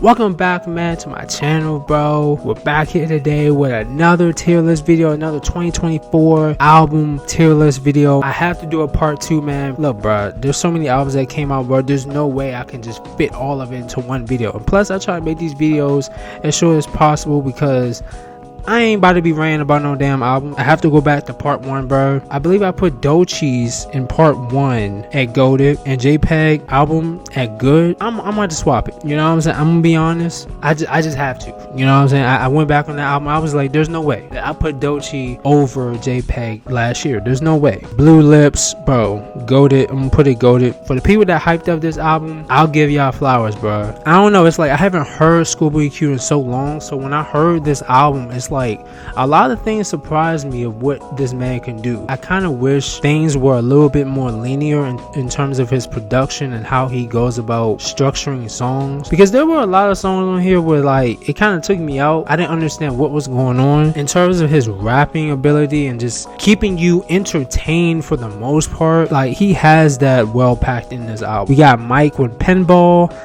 Welcome back, man, to my channel, bro. We're back here today with another tier list video, another 2024 album tier list video. I have to do a part 2, man. Look, bro, there's so many albums that came out, bro. There's no way I can just fit all of it into one video. And plus, I try to make these videos as short as possible because I ain't about to be ranting about no damn album. I have to go back to part 1, bro. I believe I put Doechii in part 1 at Goated and JPEG album at Good. I'm about to swap it. You know what I'm saying? I'm gonna be honest. I just have to. You know what I'm saying? I went back on that album. I was like, there's no way that I put Doechii over JPEG last year. There's no way. Blue Lips, bro. Goated. I'm gonna put it Goated. For the people that hyped up this album, I'll give y'all flowers, bro. I don't know. It's like I haven't heard Schoolboy Q in so long. So when I heard this album, it's like a lot of things surprised me of what this man can do. I kind of wish things were a little bit more linear in terms of his production and how he goes about structuring songs, because there were a lot of songs on here where like it kind of took me out. I didn't understand what was going on in terms of his rapping ability and just keeping you entertained for the most part. Like he has that well packed in this album. We got Mike with Pinball.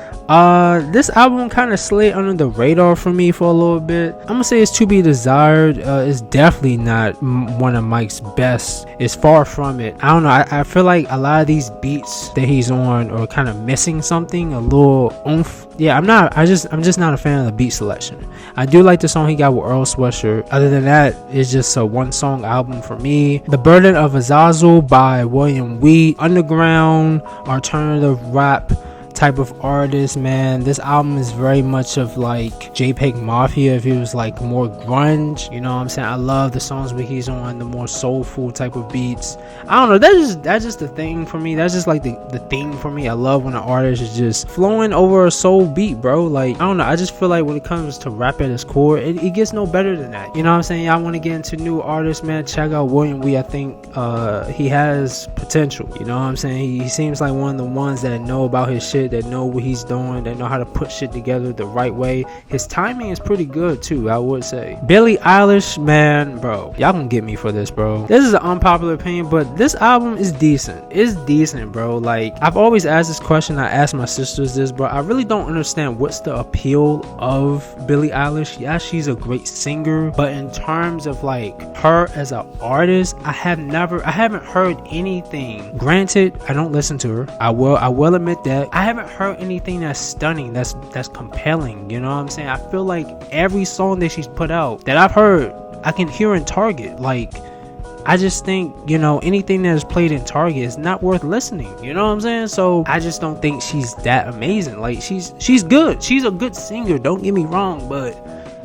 This album kind of slid under the radar for me for a little bit. I'm gonna say it's to be desired. It's definitely not one of Mike's best. It's far from it. I don't know. I feel like a lot of these beats that he's on are kind of missing something, a little oomph. Yeah, I'm just not a fan of the beat selection. I do like the song he got with Earl Sweatshirt. Other than that, it's just a one song album for me. The Burden of Azazel by William Wheat. Underground alternative rap type of artist, man. This album is very much of like JPEG Mafia if he was like more grunge. You know what I'm saying? I love the songs where he's on the more soulful type of beats. I don't know, that's just the thing for me. That's just like the thing for me. I love when an artist is just flowing over a soul beat, bro. Like I don't know, I just feel like when it comes to rap at its core, it gets no better than that. You know what I'm saying? Y'all want to get into new artists, man, check out William Wheat. I think he has potential. You know what I'm saying? He seems like one of the ones that know about his shit, that know what he's doing, that know how to put shit together the right way. His timing is pretty good too, I would say. Billie Eilish, man, bro, y'all gonna get me for this, bro. This is an unpopular opinion, but this album is decent. It's decent, bro. Like I've always asked this question. I asked my sisters this, bro. I really don't understand what's the appeal of Billie Eilish. Yeah, she's a great singer, but in terms of like her as an artist, I haven't heard anything. Granted, I don't listen to her. I will admit that I haven't heard anything that's stunning, that's compelling. You know what I'm saying? I feel like every song that she's put out that I've heard, I can hear in Target. Like I just think, you know, anything that is played in Target is not worth listening. You know what I'm saying? So I just don't think she's that amazing. Like she's good. She's a good singer, don't get me wrong, but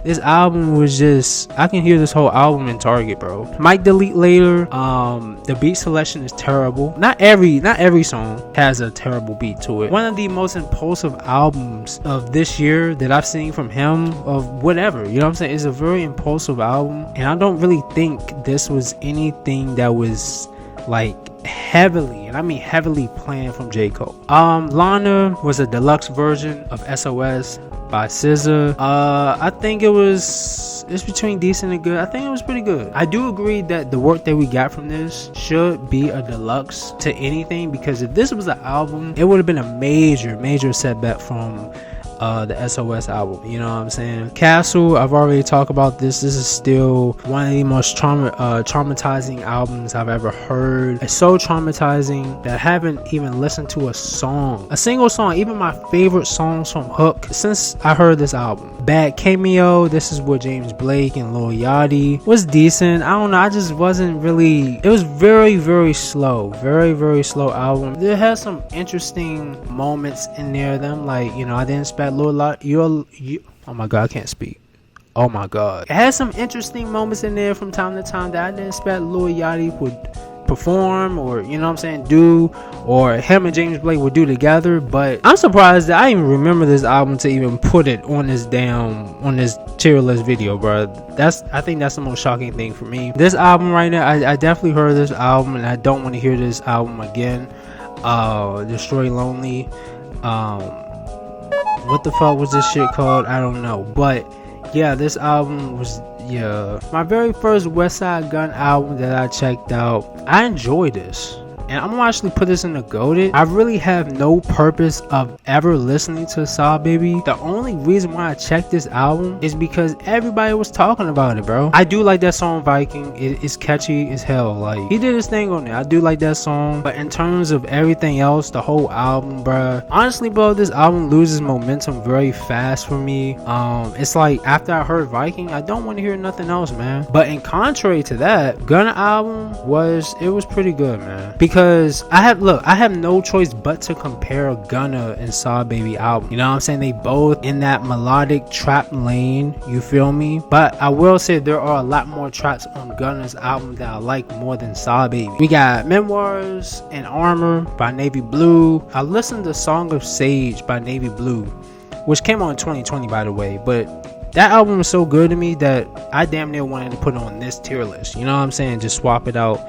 this album was just, I can hear this whole album in Target, bro. Might delete later. The beat selection is terrible. Not every song has a terrible beat to it. One of the most impulsive albums of this year that I've seen from him, of whatever, you know what I'm saying? It's a very impulsive album, and I don't really think this was anything that was like heavily, and I mean heavily, planned from J. Cole. Lana was a deluxe version of SOS by SZA. I think it's between decent and good. I think it was pretty good. I do agree that the work that we got from this should be a deluxe to anything, because if this was an album, it would have been a major setback from the SOS album. You know what I'm saying? Castle, I've already talked about this. This is still one of the most traumatizing albums I've ever heard. It's so traumatizing that I haven't even listened to a single song, even my favorite songs from Hook, since I heard this album. Bad Cameo, this is with James Blake and Lil Yachty, was decent. I don't know, I just wasn't really, it was very slow, very slow album. There has some interesting moments in there that I'm like, you know, I didn't expect Lil Yachty, oh my god, I can't speak. Oh my god. It has some interesting moments in there from time to time that I didn't expect Lil Yachty would perform, or you know what I'm saying, do, or him and James Blake would do together. But I'm surprised that I even remember this album to even put it on this tier list video, bro. I think that's the most shocking thing for me. This album right now, I definitely heard this album, and I don't want to hear this album again. Destroy Lonely. What the fuck was this shit called? I don't know. But yeah, this album was, yeah, my very first Westside Gunn album that I checked out. I enjoyed this. and I'm gonna actually put this in the GOATed. I really have no purpose of ever listening to Saw Baby. The only reason why I checked this album is because everybody was talking about it, bro. I do like that song Viking. It's catchy as hell. Like, he did his thing on there. I do like that song, but in terms of everything else, the whole album, bro, honestly, bro, this album loses momentum very fast for me. It's like after I heard Viking, I don't want to hear nothing else, man. But in contrary to that, Gunna album was pretty good, man, because I have no choice but to compare Gunna and Saw Baby album. You know what I'm saying? They both in that melodic trap lane, you feel me? But I will say there are a lot more tracks on Gunna's album that I like more than Saw Baby. We got Memoirs and Armor by Navy Blue. I listened to Song of Sage by Navy Blue, which came out in 2020, by the way, but that album was so good to me that I damn near wanted to put it on this tier list. You know what I'm saying? Just swap it out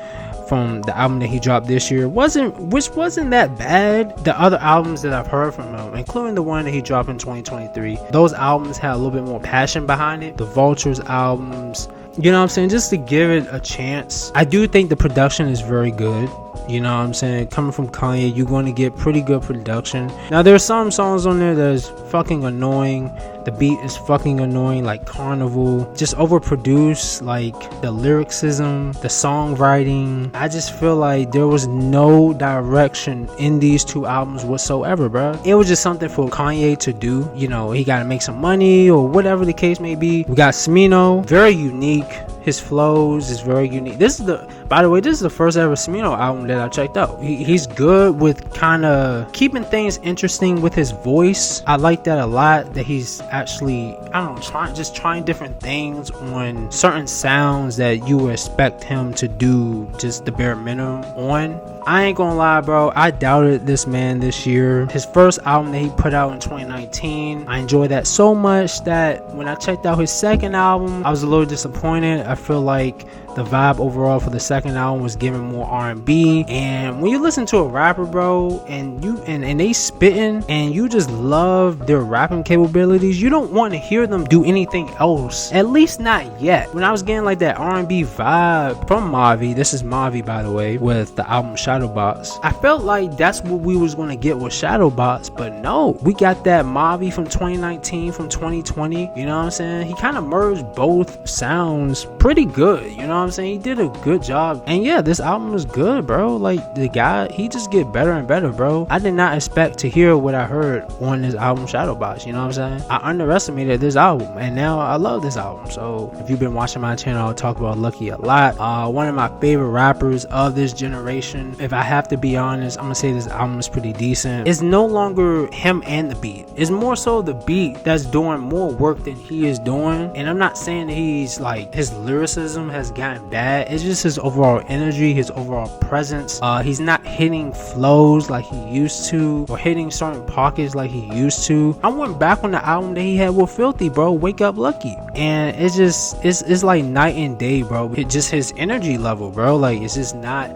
from the album that he dropped this year, which wasn't that bad. The other albums that I've heard from him, including the one that he dropped in 2023, those albums had a little bit more passion behind it. The Vultures albums, you know what I'm saying, just to give it a chance. I do think the production is very good. You know what I'm saying? Coming from Kanye, you're going to get pretty good production. Now, there's some songs on there that is fucking annoying. The beat is fucking annoying, like Carnival. Just overproduced, like the lyricism, the songwriting. I just feel like there was no direction in these two albums whatsoever, bro. It was just something for Kanye to do. You know, he got to make some money or whatever the case may be. We got Smino, very unique. His flows is very unique. By the way, this is the first ever Smino album that I checked out. He's good with kind of keeping things interesting with his voice. I like that a lot, that he's actually, I don't know, trying different things on certain sounds that you would expect him to do just the bare minimum on. I ain't gonna lie, bro, I doubted this man this year. His first album that he put out in 2019, I enjoyed that so much that when I checked out his second album, I was a little disappointed. I feel like the vibe overall for the second album was giving more R&B, and when you listen to a rapper, bro, and they spitting and you just love their rapping capabilities, you don't want to hear them do anything else, at least not yet. When I was getting like that R&B vibe from Mavi, this is Mavi, by the way, with the album Shadowbox, I felt like that's what we was going to get with Shadowbox, but no, we got that Mavi from 2019, from 2020. You know what I'm saying? He kind of merged both sounds pretty good, you know what I'm saying? He did a good job. And yeah, this album was good, bro. Like, the guy, he just get better and better, bro. I did not expect to hear what I heard on this album Shadowbox, you know what I'm saying? I underestimated this album, and now I love this album. So if you've been watching my channel, I'll talk about Lucky a lot. One of my favorite rappers of this generation. If I have to be honest, I'm gonna say this album is pretty decent. It's no longer him and the beat. It's more so the beat that's doing more work than he is doing. And I'm not saying that he's like, his lyricism has gotten bad. It's just his overall energy, his overall presence. He's not hitting flows like he used to, or hitting certain pockets like he used to. I went back on the album that he had with Filthy, bro, Wake Up Lucky, and it's just it's like night and day, bro. Just his energy level, bro, like it's just not,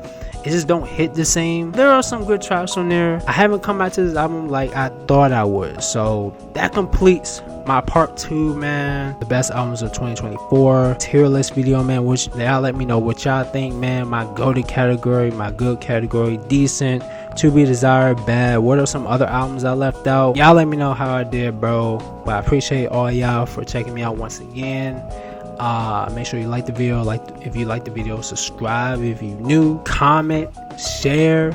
it just don't hit the same. There are some good tracks on there. I haven't come back to this album like I thought I would. So that completes my part 2, man. The best albums of 2024 tier list video, man. Which y'all let me know what y'all think, man. My GOATed category, my good category, decent, to be desired, bad. What are some other albums I left out? Y'all let me know how I did, bro. But I appreciate all y'all for checking me out once again. Make sure you like the video. If you like the video, subscribe if you new, comment, share.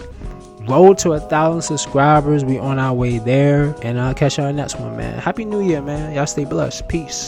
Road to 1,000 subscribers. We on our way there, and I'll catch y'all in the next one, man. Happy New Year, man. Y'all stay blessed. Peace.